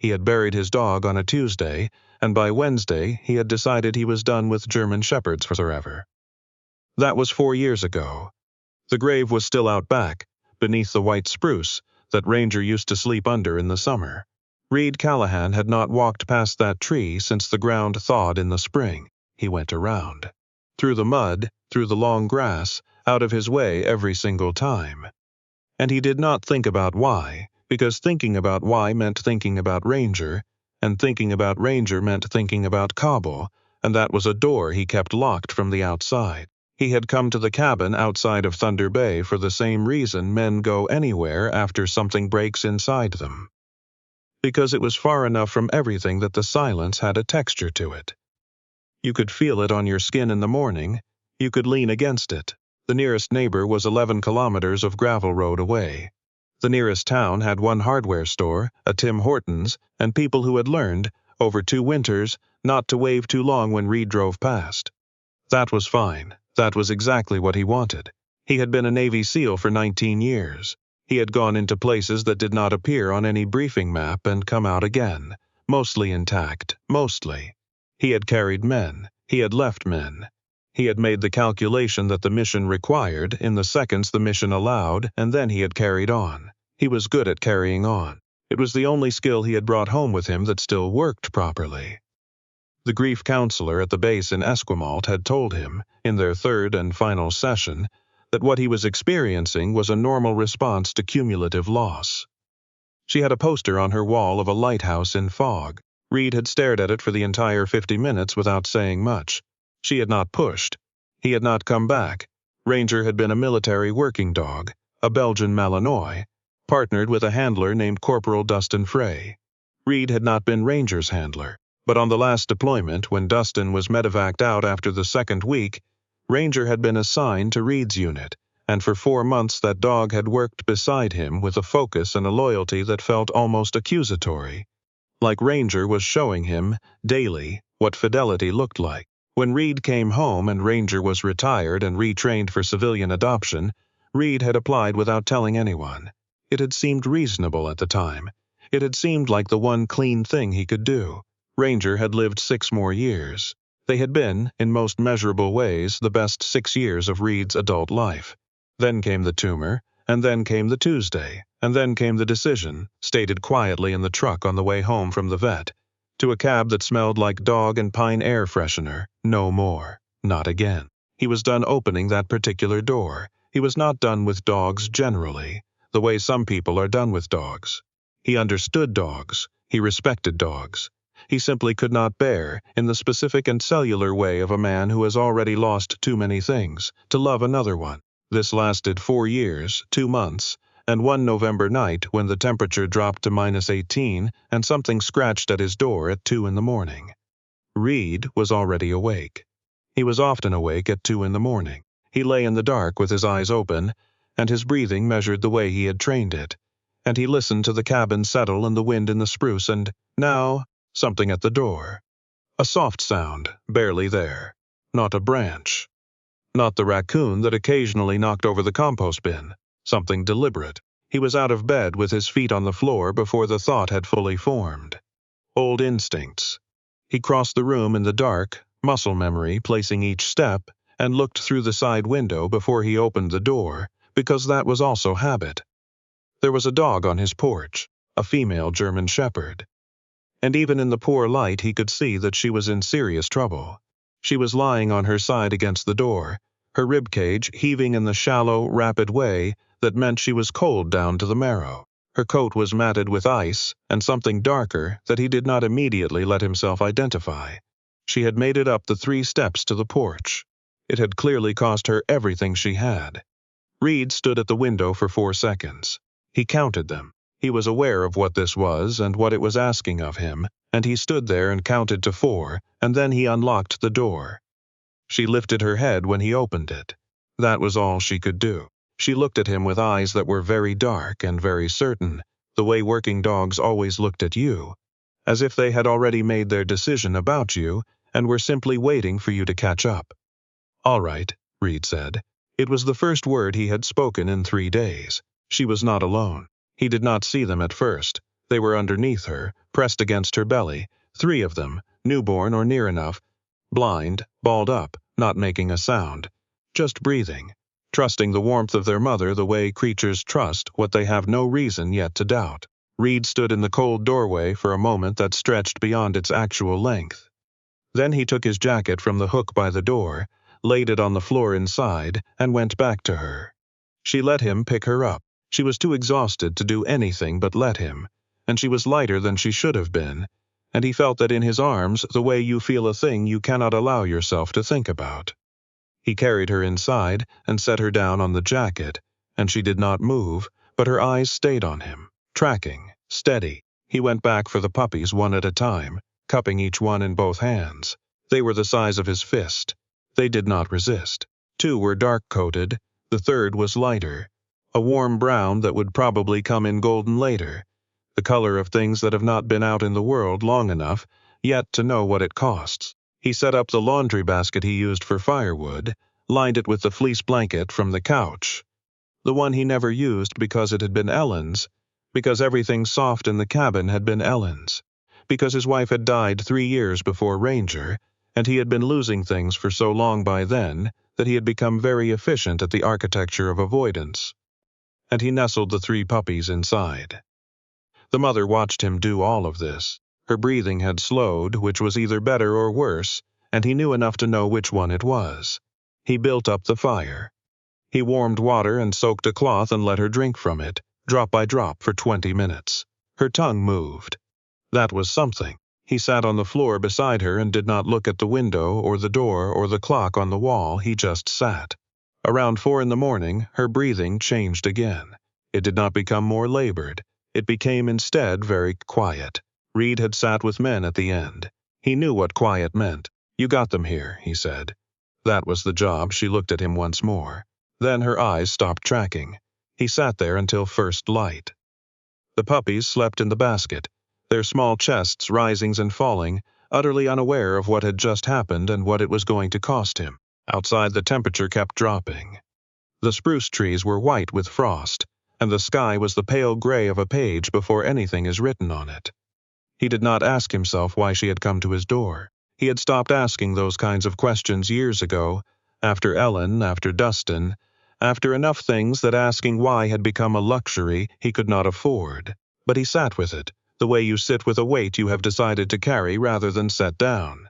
He had buried his dog on a Tuesday, and by Wednesday he had decided he was done with German Shepherds forever. That was 4 years ago. The grave was still out back, beneath the white spruce that Ranger used to sleep under in the summer. Reid Callahan had not walked past that tree since the ground thawed in the spring. He went around. Through the mud, through the long grass, out of his way every single time. And he did not think about why, because thinking about why meant thinking about Ranger, and thinking about Ranger meant thinking about Cobble, and that was a door he kept locked from the outside. He had come to the cabin outside of Thunder Bay for the same reason men go anywhere after something breaks inside them. Because it was far enough from everything that the silence had a texture to it. You could feel it on your skin in the morning. You could lean against it. The nearest neighbor was 11 kilometers of gravel road away. The nearest town had one hardware store, a Tim Hortons, and people who had learned, over 2 winters, not to wave too long when Reid drove past. That was fine. That was exactly what he wanted. He had been a Navy SEAL for 19 years. He had gone into places that did not appear on any briefing map and come out again, mostly intact, mostly. He had carried men. He had left men. He had made the calculation that the mission required in the seconds the mission allowed, and then he had carried on. He was good at carrying on. It was the only skill he had brought home with him that still worked properly. The grief counselor at the base in Esquimalt had told him, in their 3rd and final session, that what he was experiencing was a normal response to cumulative loss. She had a poster on her wall of a lighthouse in fog. Reid had stared at it for the entire 50 minutes without saying much. She had not pushed. He had not come back. Ranger had been a military working dog, a Belgian Malinois, partnered with a handler named Corporal Dustin Frey. Reid had not been Ranger's handler, but on the last deployment, when Dustin was medevaced out after the 2nd week, Ranger had been assigned to Reid's unit, and for 4 months that dog had worked beside him with a focus and a loyalty that felt almost accusatory, like Ranger was showing him, daily, what fidelity looked like. When Reid came home and Ranger was retired and retrained for civilian adoption, Reid had applied without telling anyone. It had seemed reasonable at the time. It had seemed like the one clean thing he could do. Ranger had lived 6 more years. They had been, in most measurable ways, the best 6 years of Reid's adult life. Then came the tumor, and then came the Tuesday, and then came the decision, stated quietly in the truck on the way home from the vet, to a cab that smelled like dog and pine air freshener. No more. Not again. He was done opening that particular door. He was not done with dogs generally, the way some people are done with dogs. He understood dogs. He respected dogs. He simply could not bear, in the specific and cellular way of a man who has already lost too many things, to love another one. This lasted 4 years, 2 months, and one November night when the temperature dropped to -18 and something scratched at his door at 2 in the morning. Reid was already awake. He was often awake at 2 in the morning. He lay in the dark with his eyes open, and his breathing measured the way he had trained it, and he listened to the cabin settle and the wind in the spruce, and now something at the door. A soft sound, barely there. Not a branch. Not the raccoon that occasionally knocked over the compost bin. Something deliberate. He was out of bed with his feet on the floor before the thought had fully formed. Old instincts. He crossed the room in the dark, muscle memory placing each step, and looked through the side window before he opened the door, because that was also habit. There was a dog on his porch, a female German Shepherd. And even in the poor light he could see that she was in serious trouble. She was lying on her side against the door, her ribcage heaving in the shallow, rapid way that meant she was cold down to the marrow. Her coat was matted with ice and something darker that he did not immediately let himself identify. She had made it up the 3 steps to the porch. It had clearly cost her everything she had. Reid stood at the window for 4 seconds. He counted them. He was aware of what this was and what it was asking of him, and he stood there and counted to 4, and then he unlocked the door. She lifted her head when he opened it. That was all she could do. She looked at him with eyes that were very dark and very certain, the way working dogs always looked at you, as if they had already made their decision about you and were simply waiting for you to catch up. "All right," Reid said. It was the first word he had spoken in 3 days. She was not alone. He did not see them at first. They were underneath her, pressed against her belly, 3 of them, newborn or near enough, blind, balled up, not making a sound, just breathing, trusting the warmth of their mother the way creatures trust what they have no reason yet to doubt. Reid stood in the cold doorway for a moment that stretched beyond its actual length. Then he took his jacket from the hook by the door, laid it on the floor inside, and went back to her. She let him pick her up. She was too exhausted to do anything but let him, and she was lighter than she should have been, and he felt that in his arms the way you feel a thing you cannot allow yourself to think about. He carried her inside and set her down on the jacket, and she did not move, but her eyes stayed on him, tracking, steady. He went back for the puppies one at a time, cupping each one in both hands. They were the size of his fist. They did not resist. 2 were dark-coated, the third was lighter, a warm brown that would probably come in golden later, the color of things that have not been out in the world long enough yet to know what it costs. He set up the laundry basket he used for firewood, lined it with the fleece blanket from the couch, the one he never used because it had been Ellen's, because everything soft in the cabin had been Ellen's, because his wife had died 3 years before Ranger, and he had been losing things for so long by then that he had become very efficient at the architecture of avoidance. And he nestled the 3 puppies inside. The mother watched him do all of this. Her breathing had slowed, which was either better or worse, and he knew enough to know which one it was. He built up the fire. He warmed water and soaked a cloth and let her drink from it, drop by drop, for 20 minutes. Her tongue moved. That was something. He sat on the floor beside her and did not look at the window or the door or the clock on the wall. He just sat. Around 4 in the morning, her breathing changed again. It did not become more labored. It became instead very quiet. Reid had sat with men at the end. He knew what quiet meant. "You got them here," he said. That was the job. She looked at him once more. Then her eyes stopped tracking. He sat there until first light. The puppies slept in the basket, their small chests rising and falling, utterly unaware of what had just happened and what it was going to cost him. Outside, the temperature kept dropping. The spruce trees were white with frost, and the sky was the pale gray of a page before anything is written on it. He did not ask himself why she had come to his door. He had stopped asking those kinds of questions years ago, after Ellen, after Dustin, after enough things that asking why had become a luxury he could not afford. But he sat with it, the way you sit with a weight you have decided to carry rather than set down.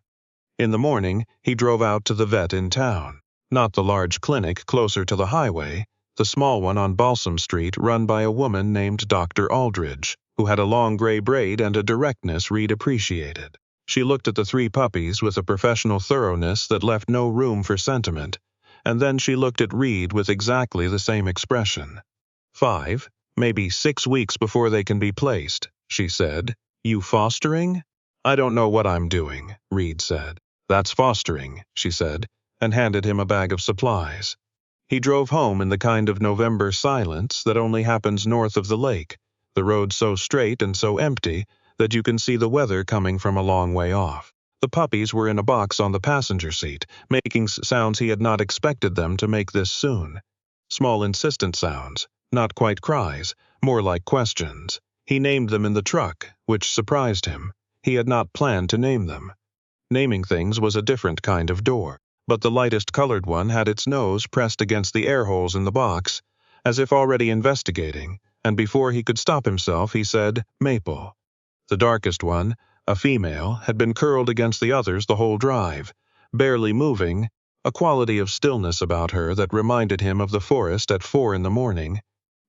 In the morning, he drove out to the vet in town. Not the large clinic closer to the highway, the small one on Balsam Street run by a woman named Dr. Aldridge, who had a long gray braid and a directness Reid appreciated. She looked at the 3 puppies with a professional thoroughness that left no room for sentiment, and then she looked at Reid with exactly the same expression. 5, maybe 6 weeks before they can be placed, she said. "You fostering?" "I don't know what I'm doing," Reid said. "That's fostering," she said, and handed him a bag of supplies. He drove home in the kind of November silence that only happens north of the lake, the road so straight and so empty that you can see the weather coming from a long way off. The puppies were in a box on the passenger seat, making sounds he had not expected them to make this soon. Small insistent sounds, not quite cries, more like questions. He named them in the truck, which surprised him. He had not planned to name them. Naming things was a different kind of door, but the lightest colored one had its nose pressed against the air holes in the box, as if already investigating, and before he could stop himself he said, "Maple." The darkest one, a female, had been curled against the others the whole drive, barely moving, a quality of stillness about her that reminded him of the forest at 4 in the morning.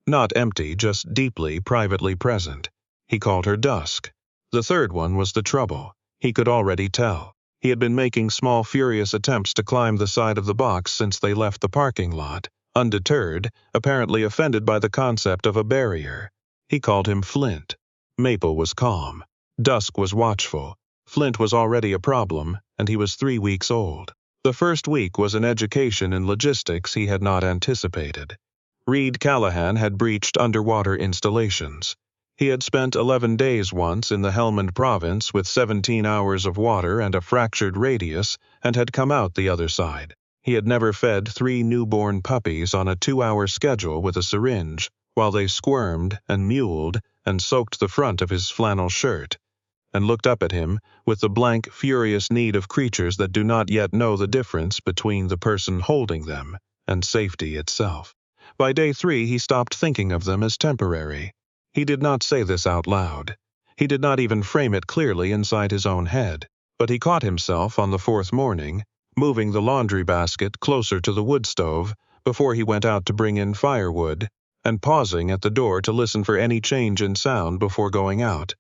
Not empty, just deeply, privately present. He called her Dusk. The third one was the trouble. He could already tell. He had been making small, furious attempts to climb the side of the box since they left the parking lot, undeterred, apparently offended by the concept of a barrier. He called him Flint. Maple was calm. Dusk was watchful. Flint was already a problem, and he was 3 weeks old. The first week was an education in logistics he had not anticipated. Reid Callahan had breached underwater installations. He had spent 11 days once in the Helmand province with 17 hours of water and a fractured radius, and had come out the other side. He had never fed 3 newborn puppies on a 2-hour schedule with a syringe, while they squirmed and mewled and soaked the front of his flannel shirt, and looked up at him with the blank, furious need of creatures that do not yet know the difference between the person holding them and safety itself. By day 3, he stopped thinking of them as temporary. He did not say this out loud. He did not even frame it clearly inside his own head. But he caught himself on the 4th morning, moving the laundry basket closer to the wood stove before he went out to bring in firewood, and pausing at the door to listen for any change in sound before going out,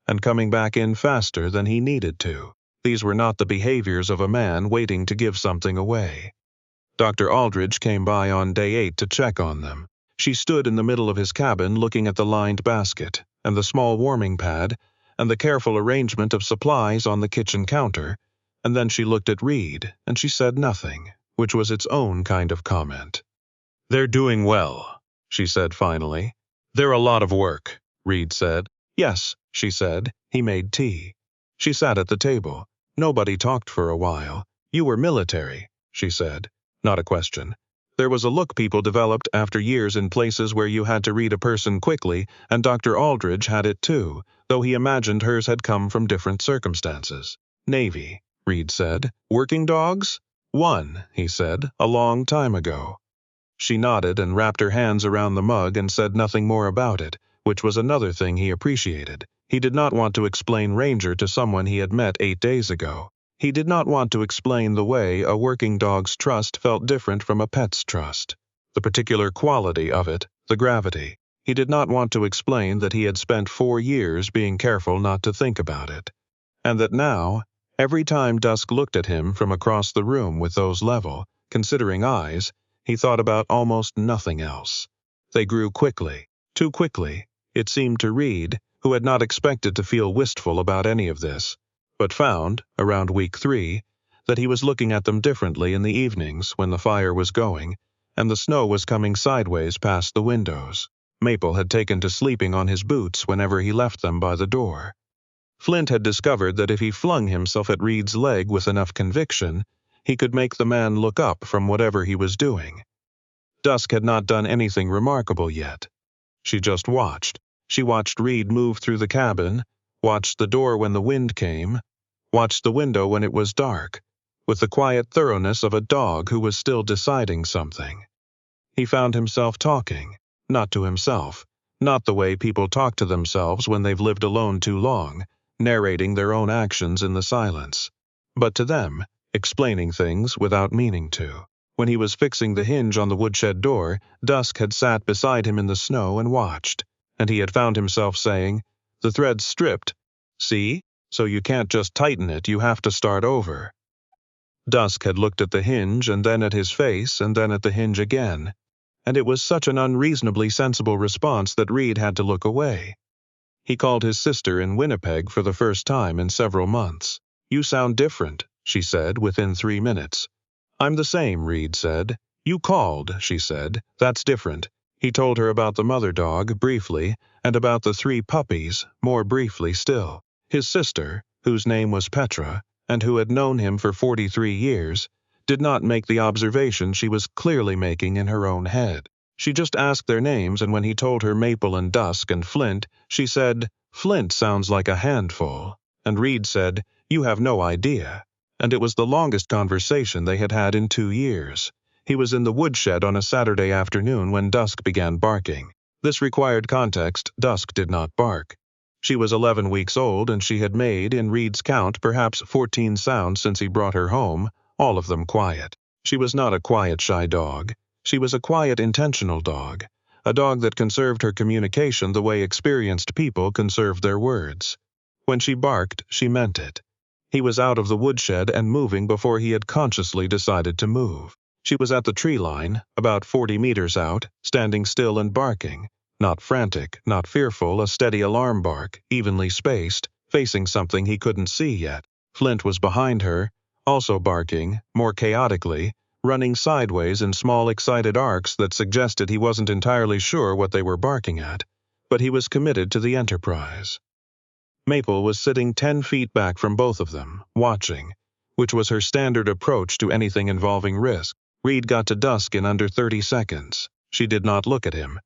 and coming back in faster than he needed to. These were not the behaviors of a man waiting to give something away. Dr. Aldridge came by on day 8 to check on them. She stood in the middle of his cabin looking at the lined basket, and the small warming pad, and the careful arrangement of supplies on the kitchen counter, and then she looked at Reid, and she said nothing, which was its own kind of comment. "They're doing well," she said finally. "They're a lot of work," Reid said. "Yes," she said. He made tea. She sat at the table. Nobody talked for a while. "You were military," she said. Not a question. There was a look people developed after years in places where you had to read a person quickly, and Dr. Aldridge had it too, though he imagined hers had come from different circumstances. "Navy," Reid said. "Working dogs?" "One," he said, "a long time ago." She nodded and wrapped her hands around the mug and said nothing more about it, which was another thing he appreciated. He did not want to explain Ranger to someone he had met 8 days ago. He did not want to explain the way a working dog's trust felt different from a pet's trust. The particular quality of it, the gravity. He did not want to explain that he had spent 4 years being careful not to think about it. And that now, every time Dusk looked at him from across the room with those level, considering eyes, he thought about almost nothing else. They grew quickly, too quickly, it seemed to Reid, who had not expected to feel wistful about any of this, but found, around week 3, that he was looking at them differently in the evenings when the fire was going and the snow was coming sideways past the windows. Maple had taken to sleeping on his boots whenever he left them by the door. Flint had discovered that if he flung himself at Reid's leg with enough conviction, he could make the man look up from whatever he was doing. Dusk had not done anything remarkable yet. She just watched. She watched Reid move through the cabin, watched the door when the wind came, watched the window when it was dark, with the quiet thoroughness of a dog who was still deciding something. He found himself talking, not to himself, not the way people talk to themselves when they've lived alone too long, narrating their own actions in the silence, but to them, explaining things without meaning to. When he was fixing the hinge on the woodshed door, Dusk had sat beside him in the snow and watched, and he had found himself saying, "The thread's stripped. See? So you can't just tighten it, you have to start over." Dusk had looked at the hinge and then at his face and then at the hinge again, and it was such an unreasonably sensible response that Reid had to look away. He called his sister in Winnipeg for the first time in several months. "You sound different," she said within 3 minutes. "I'm the same," Reid said. "You called," she said. "That's different." He told her about the mother dog, briefly, and about the 3 puppies, more briefly still. His sister, whose name was Petra, and who had known him for 43 years, did not make the observation she was clearly making in her own head. She just asked their names, and when he told her Maple and Dusk and Flint, she said, "Flint sounds like a handful," and Reid said, "You have no idea." And it was the longest conversation they had had in 2 years. He was in the woodshed on a Saturday afternoon when Dusk began barking. This required context. Dusk did not bark. She was 11 weeks old, and she had made, in Reid's count, perhaps 14 sounds since he brought her home, all of them quiet. She was not a quiet, shy dog. She was a quiet, intentional dog, a dog that conserved her communication the way experienced people conserved their words. When she barked, she meant it. He was out of the woodshed and moving before he had consciously decided to move. She was at the tree line, about 40 meters out, standing still and barking. Not frantic, not fearful, a steady alarm bark, evenly spaced, facing something he couldn't see yet. Flint was behind her, also barking, more chaotically, running sideways in small excited arcs that suggested he wasn't entirely sure what they were barking at, but he was committed to the enterprise. Maple was sitting 10 feet back from both of them, watching, which was her standard approach to anything involving risk. Reid got to Dusk in under 30 seconds. She did not look at him.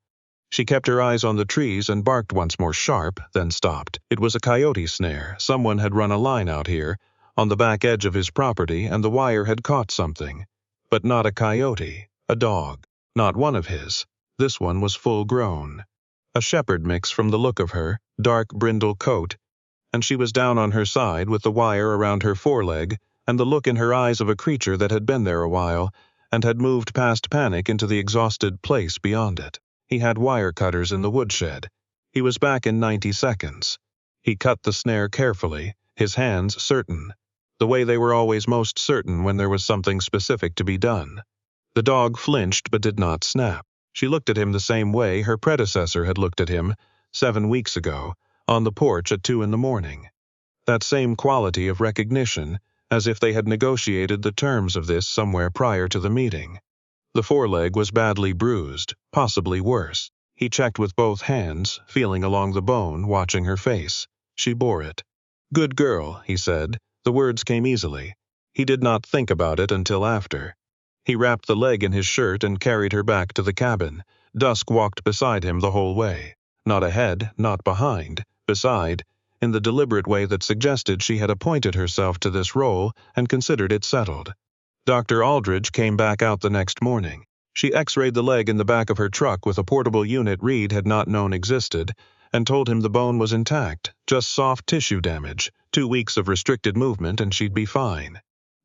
She kept her eyes on the trees and barked once more sharp, then stopped. It was a coyote snare. Someone had run a line out here, on the back edge of his property, and the wire had caught something. But not a coyote, a dog. Not one of his. This one was full grown. A shepherd mix from the look of her, dark brindle coat, and she was down on her side with the wire around her foreleg and the look in her eyes of a creature that had been there a while and had moved past panic into the exhausted place beyond it. He had wire cutters in the woodshed. He was back in 90 seconds. He cut the snare carefully, his hands certain, the way they were always most certain when there was something specific to be done. The dog flinched but did not snap. She looked at him the same way her predecessor had looked at him 7 weeks ago, on the porch at 2 in the morning. That same quality of recognition, as if they had negotiated the terms of this somewhere prior to the meeting. The foreleg was badly bruised, possibly worse. He checked with both hands, feeling along the bone, watching her face. She bore it. "Good girl," he said. The words came easily. He did not think about it until after. He wrapped the leg in his shirt and carried her back to the cabin. Dusk walked beside him the whole way. Not ahead, not behind, beside, in the deliberate way that suggested she had appointed herself to this role and considered it settled. Dr. Aldridge came back out the next morning. She x-rayed the leg in the back of her truck with a portable unit Reid had not known existed, and told him the bone was intact, just soft tissue damage, 2 weeks of restricted movement and she'd be fine.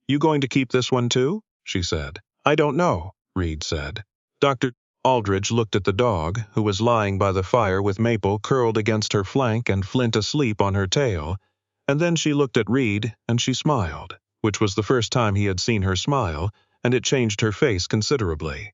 "You going to keep this one too?" she said. "I don't know," Reid said. Dr. Aldridge looked at the dog, who was lying by the fire with Maple curled against her flank and Flint asleep on her tail, and then she looked at Reid and she smiled, which was the first time he had seen her smile, and it changed her face considerably.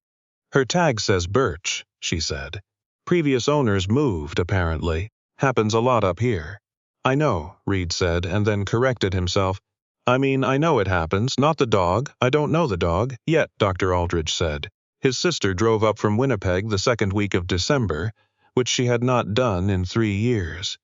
"Her tag says Birch," she said. "Previous owners moved, apparently. Happens a lot up here." "I know," Reid said, and then corrected himself. "I mean, I know it happens, not the dog. I don't know the dog, yet," Dr. Aldridge said. His sister drove up from Winnipeg the 2nd week of December, which she had not done in 3 years,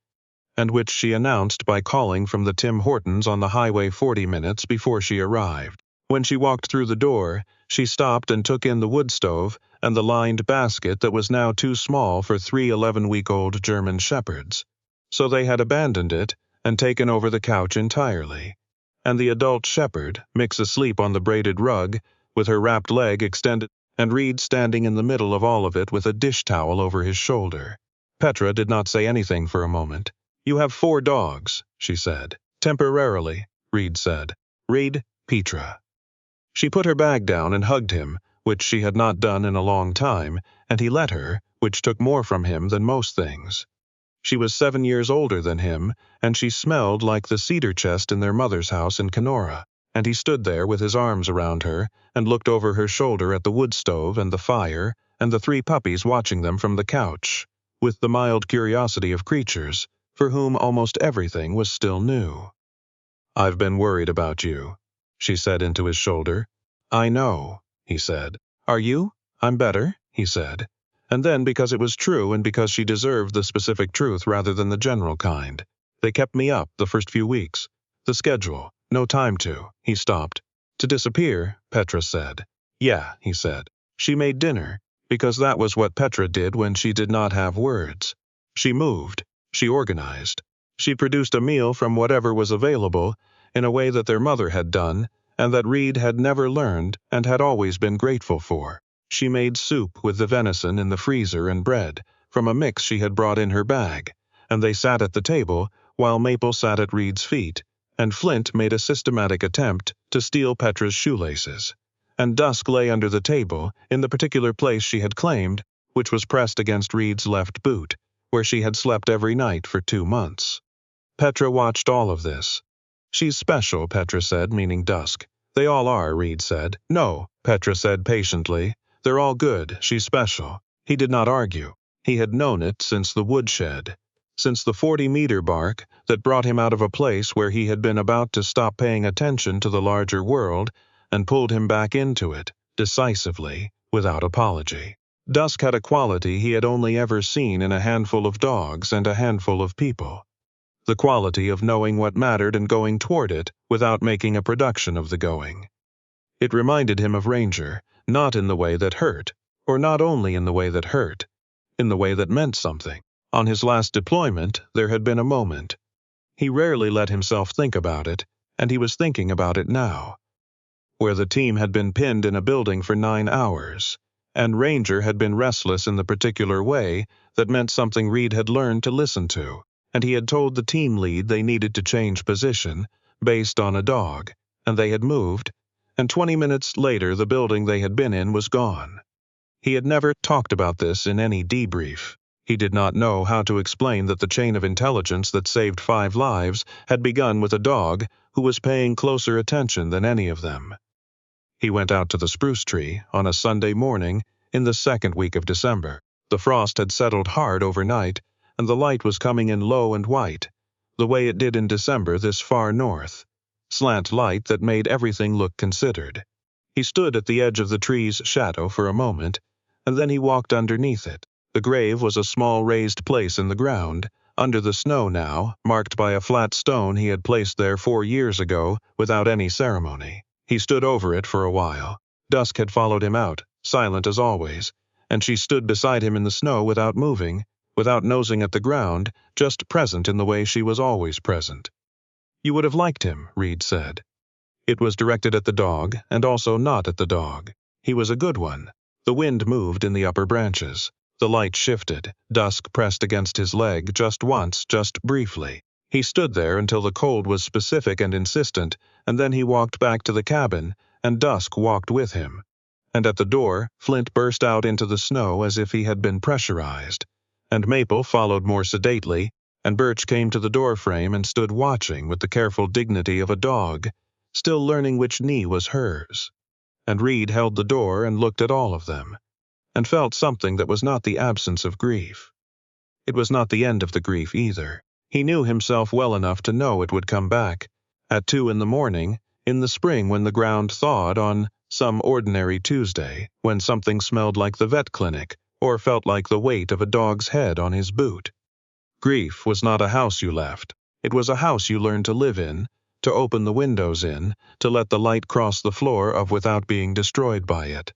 and which she announced by calling from the Tim Hortons on the highway 40 minutes before she arrived. When she walked through the door, she stopped and took in the wood stove and the lined basket that was now too small for 3 11-week-old German shepherds. So they had abandoned it and taken over the couch entirely. And the adult shepherd, Mix asleep on the braided rug, with her wrapped leg extended, and Reid standing in the middle of all of it with a dish towel over his shoulder. Petra did not say anything for a moment. "You have 4 dogs," she said. "Temporarily," Reid said. "Reid, Petra." She put her bag down and hugged him, which she had not done in a long time, and he let her, which took more from him than most things. She was 7 years older than him, and she smelled like the cedar chest in their mother's house in Kenora. And he stood there with his arms around her and looked over her shoulder at the wood stove and the fire and the 3 puppies watching them from the couch, with the mild curiosity of creatures for whom almost everything was still new. "I've been worried about you," she said into his shoulder. "I know," he said. "Are you?" "I'm better," he said. And then, because it was true and because she deserved the specific truth rather than the general kind, "They kept me up the first few weeks. The schedule. No time to." He stopped. "To disappear," Petra said. "Yeah," he said. She made dinner, because that was what Petra did when she did not have words. She moved. She organized. She produced a meal from whatever was available, in a way that their mother had done, and that Reid had never learned and had always been grateful for. She made soup with the venison in the freezer and bread, from a mix she had brought in her bag, and they sat at the table while Maple sat at Reid's feet, and Flint made a systematic attempt to steal Petra's shoelaces, and Dusk lay under the table in the particular place she had claimed, which was pressed against Reid's left boot, where she had slept every night for 2 months. Petra watched all of this. "She's special," Petra said, meaning Dusk. "They all are," Reid said. "No," Petra said patiently. "They're all good. She's special." He did not argue. He had known it since the woodshed, since the 40-meter bark that brought him out of a place where he had been about to stop paying attention to the larger world and pulled him back into it, decisively, without apology. Dusk had a quality he had only ever seen in a handful of dogs and a handful of people. The quality of knowing what mattered and going toward it without making a production of the going. It reminded him of Ranger, not in the way that hurt, or not only in the way that hurt. in the way that meant something. On his last deployment, there had been a moment. He rarely let himself think about it, and he was thinking about it now. Where the team had been pinned in a building for 9 hours, and Ranger had been restless in the particular way that meant something Reid had learned to listen to, and he had told the team lead they needed to change position based on a dog, and they had moved, and 20 minutes later the building they had been in was gone. He had never talked about this in any debrief. He did not know how to explain that the chain of intelligence that saved 5 lives had begun with a dog who was paying closer attention than any of them. He went out to the spruce tree on a Sunday morning in the 2nd week of December. The frost had settled hard overnight, and the light was coming in low and white, the way it did in December this far north, slant light that made everything look considered. He stood at the edge of the tree's shadow for a moment, and then he walked underneath it. The grave was a small raised place in the ground, under the snow now, marked by a flat stone he had placed there 4 years ago without any ceremony. He stood over it for a while. Dusk had followed him out, silent as always, and she stood beside him in the snow without moving, without nosing at the ground, just present in the way she was always present. "You would have liked him," Reid said. It was directed at the dog, and also not at the dog. He was a good one. The wind moved in the upper branches. The light shifted. Dusk pressed against his leg just once, just briefly. He stood there until the cold was specific and insistent, and then he walked back to the cabin, and Dusk walked with him. And at the door, Flint burst out into the snow as if he had been pressurized, and Maple followed more sedately, and Birch came to the door frame and stood watching with the careful dignity of a dog, still learning which knee was hers. And Reid held the door and looked at all of them, and felt something that was not the absence of grief. It was not the end of the grief either. He knew himself well enough to know it would come back, at 2 in the morning, in the spring when the ground thawed on some ordinary Tuesday, when something smelled like the vet clinic, or felt like the weight of a dog's head on his boot. Grief was not a house you left. It was a house you learned to live in, to open the windows in, to let the light cross the floor of without being destroyed by it.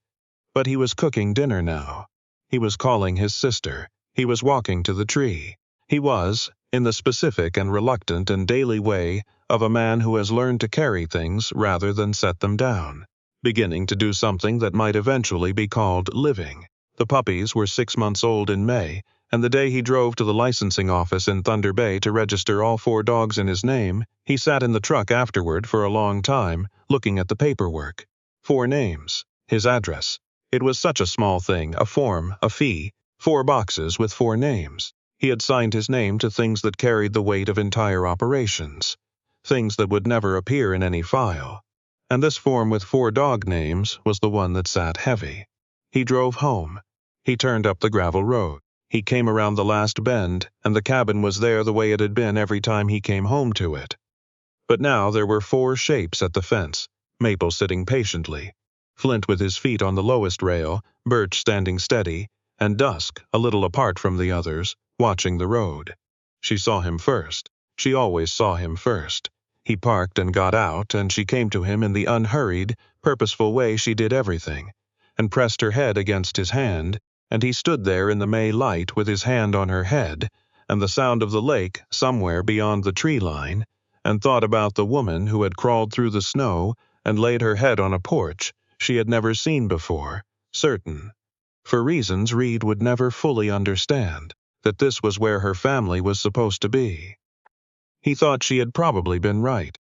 But he was cooking dinner now. He was calling his sister. He was walking to the tree. He was, in the specific and reluctant and daily way of a man who has learned to carry things rather than set them down, beginning to do something that might eventually be called living. The puppies were 6 months old in May, and the day he drove to the licensing office in Thunder Bay to register all 4 dogs in his name, he sat in the truck afterward for a long time, looking at the paperwork. 4 names, his address. It was such a small thing, a form, a fee, 4 boxes with 4 names. He had signed his name to things that carried the weight of entire operations, things that would never appear in any file. And this form with 4 dog names was the one that sat heavy. He drove home. He turned up the gravel road. He came around the last bend, and the cabin was there the way it had been every time he came home to it. But now there were 4 shapes at the fence, Maple sitting patiently, Flint with his feet on the lowest rail, Birch standing steady, and Dusk, a little apart from the others, watching the road. She saw him first. She always saw him first. He parked and got out, and she came to him in the unhurried, purposeful way she did everything, and pressed her head against his hand, and he stood there in the May light with his hand on her head, and the sound of the lake somewhere beyond the tree line, and thought about the woman who had crawled through the snow and laid her head on a porch she had never seen before, certain, for reasons Reid would never fully understand, that this was where her family was supposed to be. He thought she had probably been right.